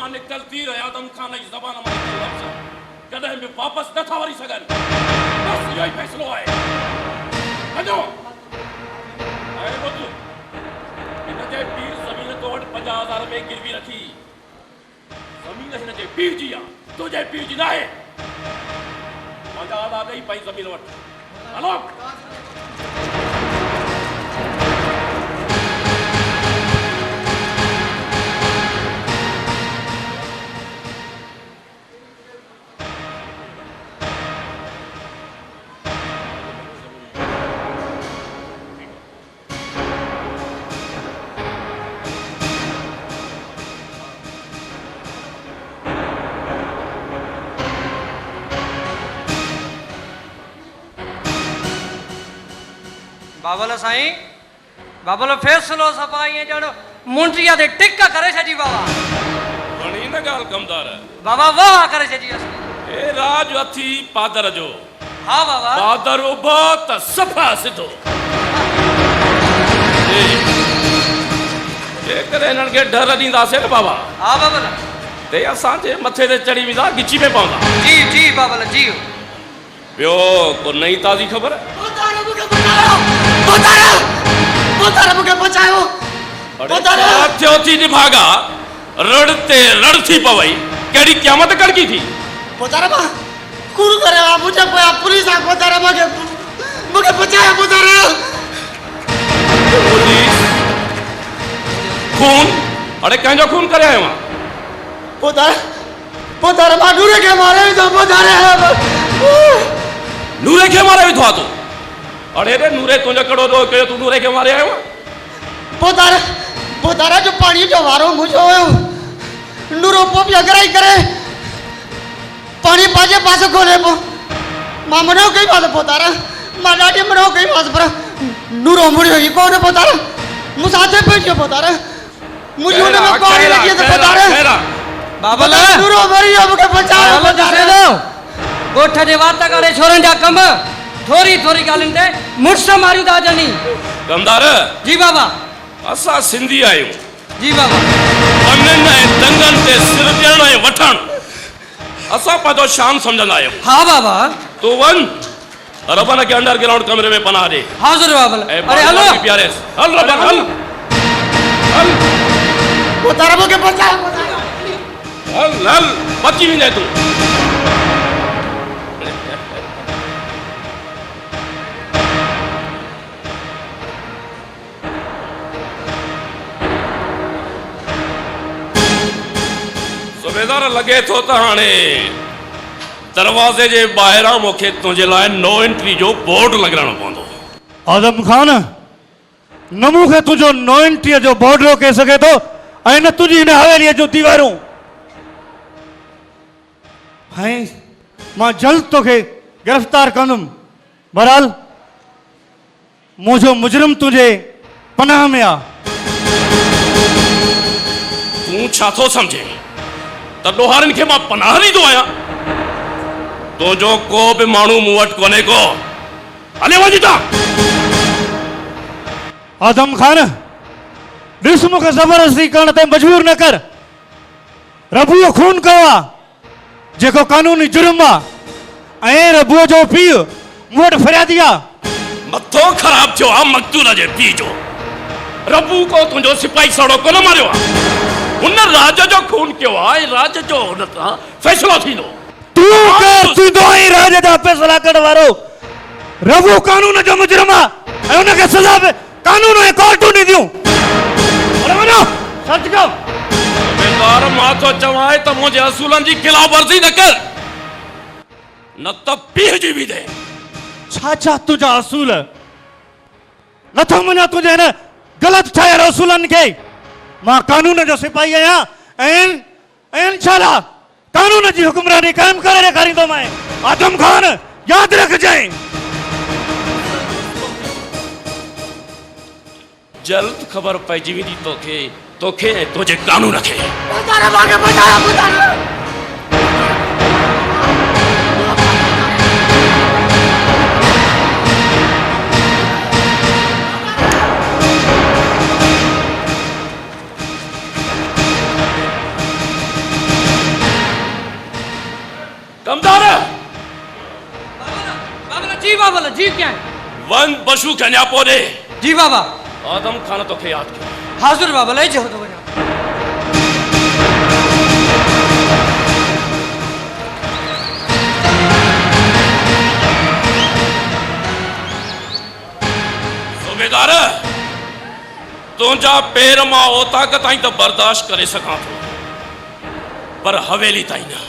मां निकलती रहे आदम खान जी ज़बान मां निकल लफ़्ज़ कॾहिं बि वापसि नथा वरी सघनि बस इहो ई फ़ैसिलो आहे वञो ऐं ॿुध हिनजे पीर ज़मीन तो वटि 50,000 में गिरवी रखी ज़मीन हिनजे पीर जी आहे तुंहिंजे पीर जी न आहे 50,000 ॾेई पई ज़मीन वटि हलो बाबल साईं बाबल फैसलो सफ़ाई ॼण मुंडिया ते टिक करे छॾी बाबा वणी न ॻाल्हि कमदार बाबा वाह करे छॾी असां ए राज अथी पादर जो हा बाबा पादर उभो त सफ़ा सिधो जेकर हिननि खे डर ॾींदासीं न बाबा हा बाबल ते असांजे मथे ते चढ़ी वेंदा गिची में पवंदा जी जी बाबल जी ॿियो को नई ताज़ी ख़बर मूंखे बचायो थियो थी निभागा रड़ ते रड़ थी पवई कहिड़ी क़यामत कड़की थी पोतारा मां कुर करे मुझे कोई पुलिस आ पोतारा मूंखे बचायो पोतारा पुलिस खून अरे कंहिंजो खून करे आयो आहियां पोतारा मां नूरे खे मारे तो पोतारा नूरे खे मारे थो तूं अरे रे नूरे तुंहिंजो कहिड़ो ॾोह कयो तूं नूरे खे मारे आयो पोतारा जो पाणी जो वारो मुझो हुयो नूरो पोइ बि अगराई करे पाणी पंहिंजे पासे खोले पोइ मां मनो कई मां पोतारा मां ॾाढी मनो कई मां पर नूरो मुड़ियो ई कोन पोतारा मूंसां हथ पइजी पोतारा मुझे हुन में पाणी लॻी त पोतारा बाबल नूरो मरी वियो मूंखे बचायो पोतारा ॻोठ जे वात करे छोरनि जा कम थोरी थोरी ॻाल्हियुनि ते मुड़ुस मारियूं था अचनि कमदार जी बाबा असां सिंधी आहियूं जी बाबा अननि ऐं दंगनि ते सिर ॾियण ऐं वठण असां पंहिंजो शान सम्झंदा आहियूं हा बाबा तूं वञ रबन खे अंडरग्राउंड कमरे में पनाह ॾे हाज़ुर बाबल अरे हलो प्यारेस हल रबन हल हल पोतारा मूंखे बचायो हल हल बची वेंदे तूं सुबेदार लगे थो त हाणे दरवाजे जे ॿाहिरां मूंखे तुंहिंजे लाइ नो एंट्री जो बोर्ड लॻाइणो पवंदो आदम खान न मूंखे तुंहिंजो नो एंट्री जो बोर्ड रोके सघे थो ऐं न तुंहिंजी हिन हवेलीअ जूं दीवारूं ऐं मां जल्द तोखे गिरफ़्तार कंदुमि बहरहाल मुंहिंजो मुजरिम तुंहिंजे पनाह में आहे तूं छा थो सम्झे त ॾोहारनि खे मां पनाह ॾींदो आहियां तुंहिंजो को बि माण्हू मूं वटि कोन्हे को हले वञ था आदम खान ॾिस मूंखे ज़बरदस्ती करण ते मजबूर न कर रबूअ खून कयो आहे जेको कानूनी जुर्म आहे ऐं रबूअ जो पीउ मूं वटि फरियादी आहे मथो ख़राब थियो आहे मक़तूल जे पीउ जो रबू को तुंहिंजो सिपाही सड़ो कोन मारियो आहे हुन राज जो खून कयो आहे राज जो हुन सां फ़ैसिलो थींदो तूं केरु थींदो ऐं राज जा फ़ैसिला करण वारो रबू कानून जो मुजरिम आहे ऐं हुनखे सज़ा बि कानून ऐं कोर्टूं ॾींदियूं हलो वञो सच कयो बेकार मां थो चवां त मुंहिंजे असूलनि जी ख़िलाफ़ वर्ज़ी न कर न त पीउ जी बि दे छा तुंहिंजा असूल नथो मञा तुंहिंजे हिन ग़लति ठहियल असूलनि खे मां कानून जो सिपाही आहियां ऐं इंशाअल्लाह कानून जी हुकुमरानी क़ाइम करे ॾेखारींदोमांइ आदम खान यादि रखजांइ जल्द ख़बर पइजी वेंदी तोखे ऐं तुंहिंजे कानून खे पोतारा मूंखे बचायो पोतारा ठीक क्या है वन बशू के न्यापो दे जी बाबा आदम खान तो खे याद कयो हाजुर बाबा ले जो तो वञा सूबेदार तुझा पेर मां ओता का ताई तो बर्दाश्त करे सका थो पर हवेली ताई ना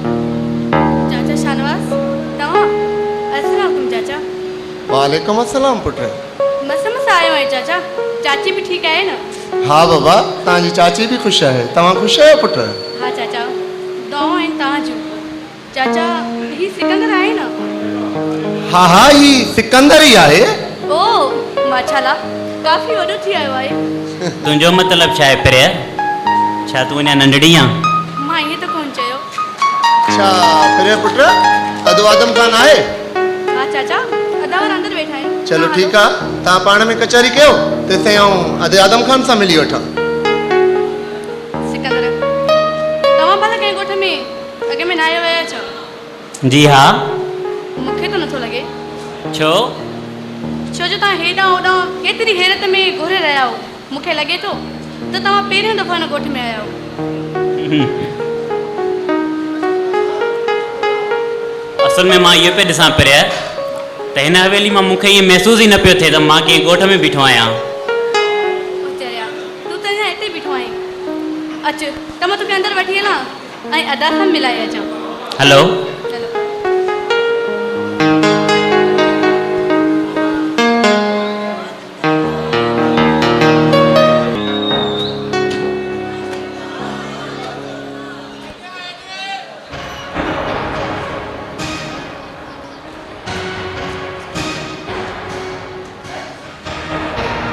चाचा शानवास तव्हां अस्सलाम चाचा वालेकुम अस्सलाम पुट मस मस आयो आहे चाचा चाची बि ठीकु आहे न हाँ बाबा तव्हांजी चाची बि ख़ुशि आहे तव्हां ख़ुशि आहियो पुट हा चाचा दवाऊं आहिनि तव्हां जूं चाचा ही सिकंदर आहे न हा हा ही सिकंदर ई आहे ओ माशाल्लाह काफ़ी वॾो थी आयो आहे तुंहिंजो मतिलबु छा आहे प्रिय छा तूं अञा नंढड़ी आहे मां ईअं त कोन चयो अच्छा प्रिय पुट अदो आदम खान आहे हा चाचा अदावर अंदरि वेठा आहिनि चलो ठीकु आहे तव्हां पाण में कचहरी कयो तेसिताईं आउं अदे आदम खान सां मिली वठां सिकंदर तव्हां भला कंहिं ॻोठ में अॻे में न आयो आहियो छा जी हा मूंखे त नथो लॻे छो छो जो तव्हां हेॾां होॾां केतिरी हैरत में घुरे रहिया हो मूंखे लॻे थो त तव्हां पहिरियों दफ़ो हिन ॻोठ में आया हो असल में मां इहो पियो ॾिसां प्रिय त हिन हवेली मां मूंखे इहो महसूसु ई न पियो थिए त मां कंहिं ॻोठ में बीठो आहियां उचरिया तूं त अञा हिते बीठो आहीं अचु त मां तोखे अंदरि वठी हलां ऐं अदा सां मिलाए अचां हलो चलो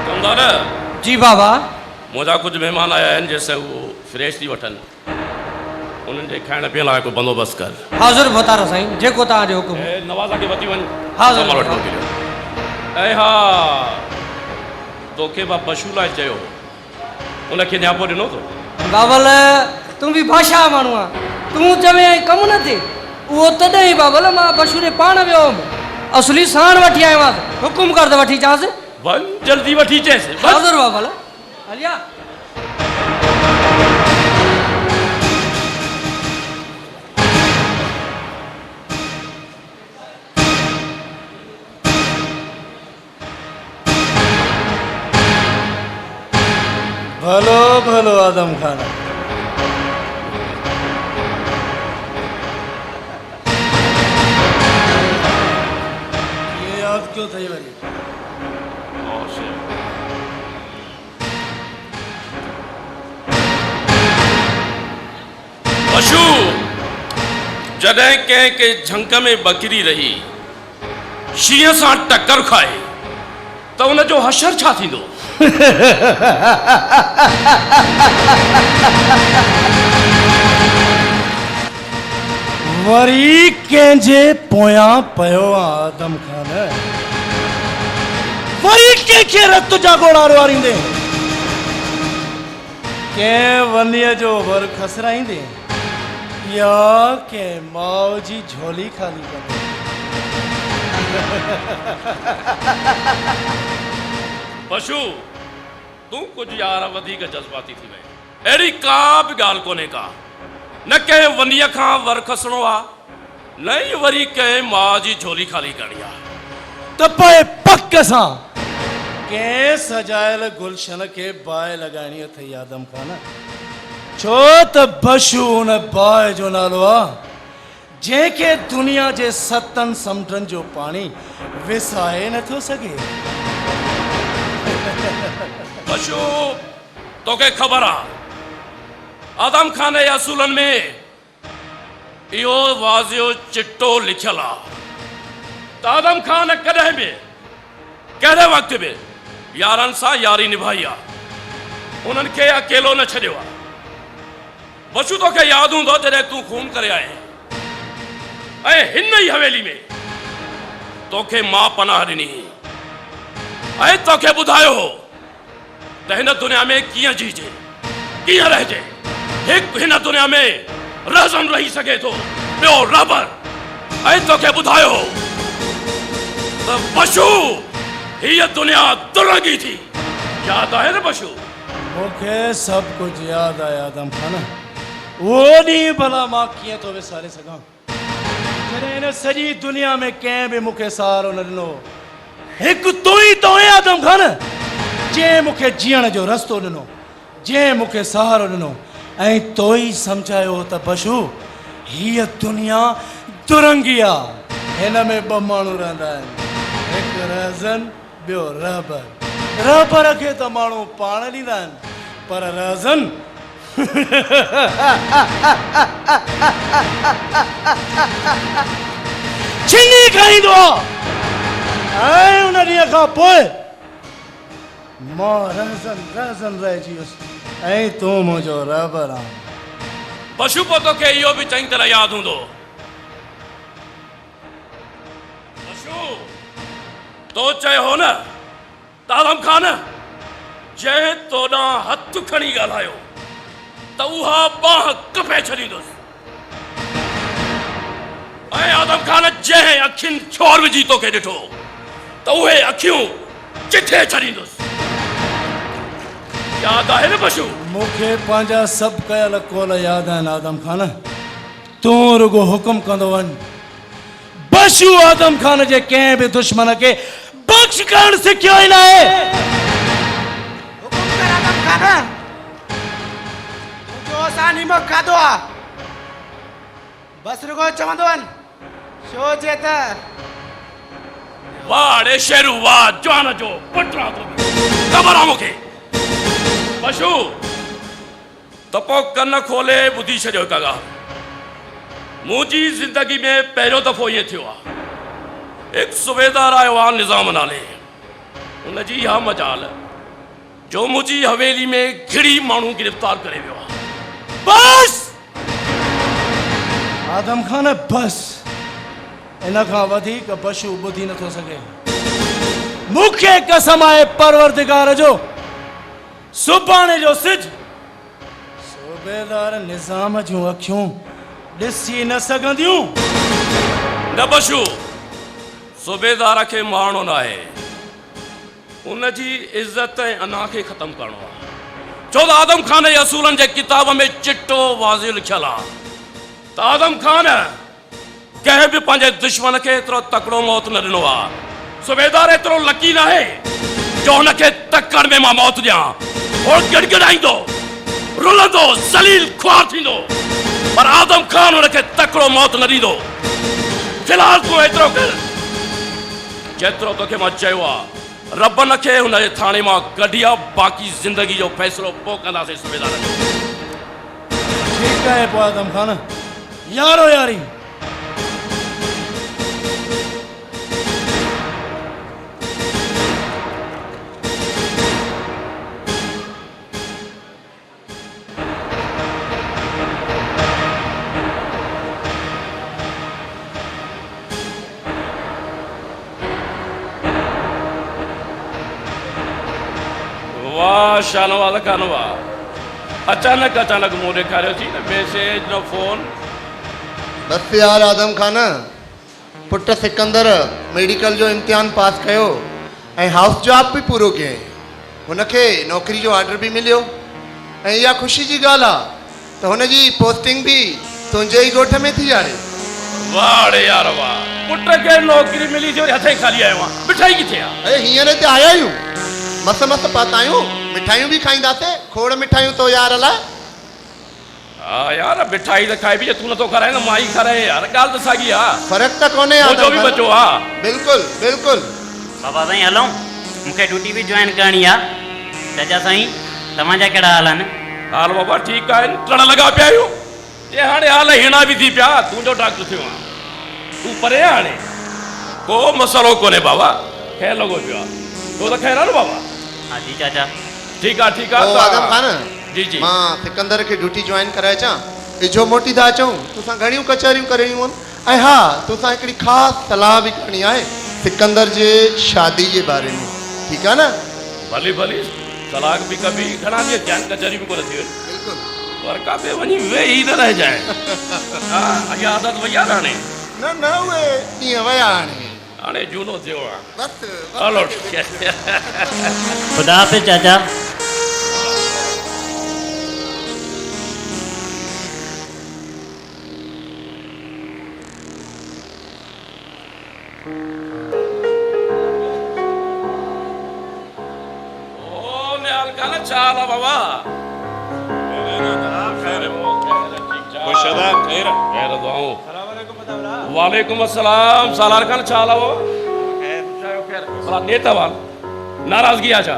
कमदार जी बाबा मुंहिंजा कुझु महिमान आया आहिनि जैसे वो फ्रेश थी वठनि उन्हनि जे खाइण पीअण लाइ को बंदोबस्तु कर हाज़ुर भतारो साईं जेको तव्हांजो हुकुम ऐं नवाज़ा खे वठी वञ हा, ज़रूरु। सामान वठी मोकिलियो ऐं हा तोखे मां पशु लाइ चयो उनखे न्यापो ॾिनो थो बाबल तूं बि भाषा माण्हू आहे तूं चवे ऐं कमु न थिए उहो तॾहिं बाबल मां बशूरे पाण वियो हुउमि असली साण वठी आयो आहियां हुकुम कर त वठी अचांसि वञ जल्दी वठी अचेसि बस हाज़ुर बाबल हलिया भलो भलो आदम खान ये याद क्यों थी वरी पशु जॾहिं कंहिं के झंक में बकरी रही शींहं सां टकर खाए त उनजो हशर छा थींदो वरी कंहिंजे पोयां पियो आदम खान वरी कंहिंखे रत जा गोड़ा वारींदे कंहिं वनीअ जो वर खसराईंदे या कंहिं माउ जी झोली ख़ाली कंदे पशु तूं कुझु यार वधीक जज़्बाती थी वई अहिड़ी का बि ॻाल्हि कोन्हे का न कंहिं वनीअ खां वर खसणो आहे न ई वरी कंहिं माउ जी झोली ख़ाली करणी आहे त पोइ पक सां कंहिं सजायल गुलशन खे बाहि लॻाइणी अथई आदम खान छो त बशू हुन बाहि जो नालो आहे जंहिंखे दुनिया जे 7 समुंडनि जो पाणी विसाए नथो सघे पशु तोखे ख़बर आहे आदम खान जे असूलनि में इहो वाज़ियो चिट्टो लिखियलु आहे त आदम खान कॾहिं बि कहिड़े वक़्त बि यारनि सां यारी निभाई आहे उन्हनि खे अकेलो न छॾियो आहे। बशू तोखे यादि हूंदो जॾहिं तूं खून करे आए ऐं हिन ई हवेली में तोखे मां पनाह ॾिनी ऐं तोखे ॿुधायो हो त हिन दुनिया में कीअं जीजे, कीअं रहिजे। हिकु हिन दुनिया में रहज़न रही सघे थो, ॿियो रबर। ऐं तोखे ॿुधायो हो त बशू हीअ दुनिया दुरंगी थी। यादि आहे न बशू? मूंखे सभु कुझु यादि आहे आदम खान। उहो ॾींहुं भला मां कीअं थो विसारे सघां जॾहिं हिन सॼी दुनिया में कंहिं बि मूंखे सहारो न ॾिनो। हिकु तूं ई तो आहे आदम खान, जंहिं मूंखे जीअण जो रस्तो ॾिनो, जंहिं मूंखे सहारो ॾिनो ऐं तो ई सम्झायो त बशू हीअ दुनिया दुरंगी आहे। हिन में ॿ माण्हू रहंदा आहिनि, हिकु रहज़न, ॿियो रबर। रबर खे त माण्हू पाण ॾींदा आहिनि, पर रहज़न छिनी खाईंदो आहे। ऐं उन ॾींहं खां पोइ मां रहज़न रहिजी वियुसि ऐं तूं मुंहिंजो रबर आहे। बशू पोइ तोखे इहो बि चङी तरह यादि हूंदो। बशू तो चयो हो न त आदम खान जंहिं तोॾां हथु खणी ॻाल्हायो त उहा बांह कपे छॾींदुसि। ऐं आदम खान जंहिं अखियुनि छोर विझी तोखे ॾिठो त उहे अखियूं चिठे छॾींदुसि। यादि आहे न बशू? मूंखे पंहिंजा सभु कयल कौल यादि आहिनि आदम खान। तूं रुगो हुकुम कंदो वञ। बशू आदम खान जे कंहिं बि दुश्मन खे बख़्श करणु सिखियो ई न आहे। हुकुम कर आदम खान, जो असां निमक खाधो आहे बस रुगो चवंदो वञ, छो जे त वाह रे शेरू वाह, जवान जो पुटरा तो ख़बर आहे मूंखे। बशू त पोइ कन खोले ॿुधी छॾियो हिकु ॻाल्हि। मुंहिंजी ज़िंदगी में पहिरियों दफ़ो ईअं थियो आहे। हिकु सूबेदार आयो आहे निज़ाम नाले, हुनजी इहा मजाल जो मुंहिंजी हवेली में घिड़ी माण्हू गिरफ़्तार करे वियो आहे। बस आदम खान, बस इन खां वधीक बशू ॿुधी नथो सघे। मूंखे कसम आहे परवरदिगार जो, सुभाणे जो सिज सूबेदार निज़ाम जूं अखियूं ॾिसी न सघंदियूं। न बशू, सूबेदार खे मारणो न आहे, उनजी इज़त ऐं अना खे ख़तमु करणो आहे। छो त आदम खान जे असूलनि जे किताब में चिटो वाज़िह लिखियलु आहे त आदम खान कंहिं बि पंहिंजे दुश्मन खे एतिरो तकिड़ो मौत न ॾिनो आहे। सूबेदार एतिरो लकी न आहे जो हुनखे तकड़ में मां मौत ॾियां। और गिड़गिड़ाईंदो, रुलंदो, ज़लील ख्वार थींदो, पर आदम खान हुनखे तकिड़ो मौत न ॾींदो। फ़िलहाल तूं एतिरो कर जेतिरो तोखे मां चयो आहे। रब न खे हुन जे थाणे मां कढी आहे, बाक़ी ज़िंदगी जो फ़ैसिलो पोइ कंदासीं सूबेदार जो। ठीकु आहे पोइ आदम खान, यारो यारी। वाह शानवाल कानवा, अचानक मुंहुं ॾेखारियो थी न, मैसेज न फोन। बस यार आदम खान, पुट सिकंदर मेडिकल जो इम्तिहान पास कयो ऐं हाउस जॉब बि पूरो कयईं। हुनखे नौकरी जो ऑर्डर बि मिलियो ऐं इहा ख़ुशी जी ॻाल्हि आहे त हुनजी पोस्टिंग बि तुंहिंजे ई ॻोठ में थी आहे। वाह रे यार वाह, पुट खे नौकरी मिली थी और हथे खाली आयो आहे। मिठाई किथे आहे? अरे हींअर ते आया आहियूं, मस्त पतायूं मिठाइयूं बि खाईंदासीं। खोड़ मिठाइयूं तो यार अला। हा यार, मिठाई त खाइबी, तूं नथो खाराए न मां ई खाराए यार, ॻाल्हि त साॻी आहे। फ़र्क़ु त कोन्हे यार, जो बि बचो आहे। बिल्कुलु। बाबा साईं हलूं, मूंखे ड्यूटी बि जॉइन करणी आहे। चाचा साईं तव्हांजा कहिड़ा हाल आहिनि? हाल बाबा ठीकु आहिनि, टण लॻा पिया आहियूं। ये हाणे हाल हिणा बि थी पिया, तुंहिंजो डॉक्टर थियो आहे, तूं परे हाणे को मसलो कोन्हे बाबा, ख़ैरु लॻो पियो आहे। तो त ख़ैरु आहे न बाबा? हा जी चाचा, ठीक है ओ आदम खान जी जी मां सिकंदर के ड्यूटी ज्वाइन कराए चा इजो मोटी था अचूं तुसां घणियूं कचहरियूं करियूं आहिनि ऐं हा तुसां हिकिड़ी ख़ासि सलाह बि करणी आहे सिकंदर जे शादी जे बारे में ठीकु आहे न भली भली सलाह भी कभी घना ॾींहं ध्यान कचहरी में कोन थी वञे बिल्कुलु पर काथे वञी वेही न रहिजाए हा इहा आदत वई आहे हाणे न न उहे ॾींहं विया हाणे झूनो थियो आहे बसि हलो खुदा हाफ़िज़ चाचा ओ निहाल खान चाल बाबा वालेकुम अस्सलाम सालार खान चाल भला नेता वाल नाराज़गी आछा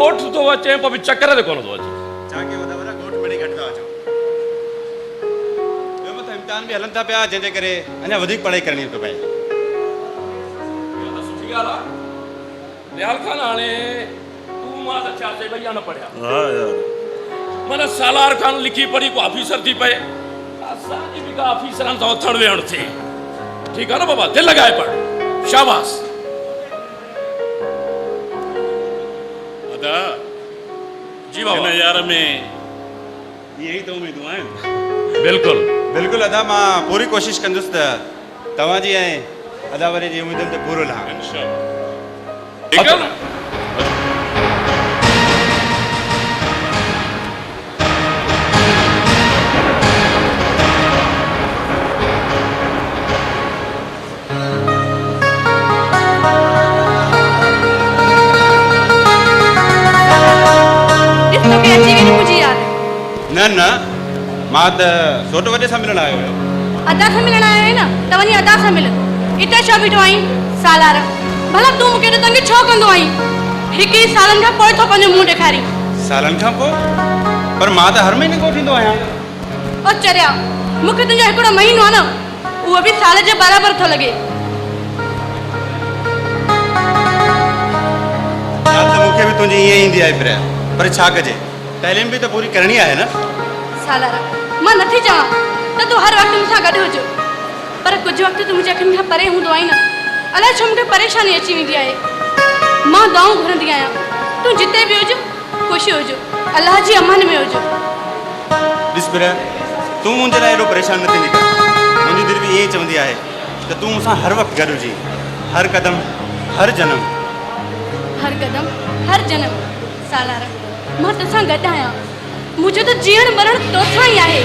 ॻोठ थो अचे पोइ बि चकर ते कोन थो अचे जाके वधा गोठ में घटि था अचो ॿियो मथां इम्तिहान बि हलनि था पिया जंहिंजे करे अञा वधीक पढ़ाई करणी थो पए इहा त सुठी ॻाल्हि आहे निहाल खान हाणे तूं मां त छा चई भई न पढ़िया माना सालार खान लिखी पढ़ी को ऑफिसर थी पए असांजी बि का ऑफिसरनि सां उथण वेहण थिए ठीकु आहे न बाबा दिलि लॻाए पढ़ शाबाश अदा जी बाबा हिन यार में यही तो उम्मीदूं आहिनि बिल्कुलु बिल्कुलु अदा मां पूरी कोशिशि कंदुसि त तव्हांजी ऐं अदावरी जी उमेदुनि ते पूरो लहां ठीकु आहे न ॾिस तोखे अची वई न मुंहिंजी यादि न न मां त सोट वॾे सां मिलण आयो हुयो अदा सां मिलण आयो आहे न त वञी अदा सां मिल हिते छो बीठो आहीं सालार भला तूं मूंखे त तंग छो कंदो आहीं हिकिड़ी सालनि खां पोइ थो पंहिंजो मुंहुं ॾेखारी सालनि खां पोइ पर मां त हर महीने कोठींदो आहियां ओ चरिया मूंखे तुंहिंजो हिकिड़ो महीनो आहे न उहो बि साल जे बराबरि थो लॻे यादि त मूंखे बि तुंहिंजी ईअं ईंदी आहे फिर पर छा कजे तइलीम बि त पूरी करणी आहे न सालार मां नथी चवां त तूं हर वक़्तु मूंसां गॾु हुजो पर कुझु वक़्तु तूं मुंहिंजे अखियुनि खां परे हूंदो आहीं न अलाए छो मूंखे परेशानी अची वेंदी आहे मां दुआऊं घुरंदी आहियां तूं जिते बि हुजो ख़ुशि हुजो अलाह जी अमन में हुजो ॾिस फिर तूं मुंहिंजे लाइ एॾो परेशान न थींदी कर मुंहिंजी दिलि बि ईअं ई चवंदी आहे त तूं मूंसां हर वक़्तु गॾु हुजी हर क़दम हर जनम हर क़दम हर जनम सालार मां तोसां गॾु आहियां मुंहिंजो त जीअण मरण तोसां ई आहे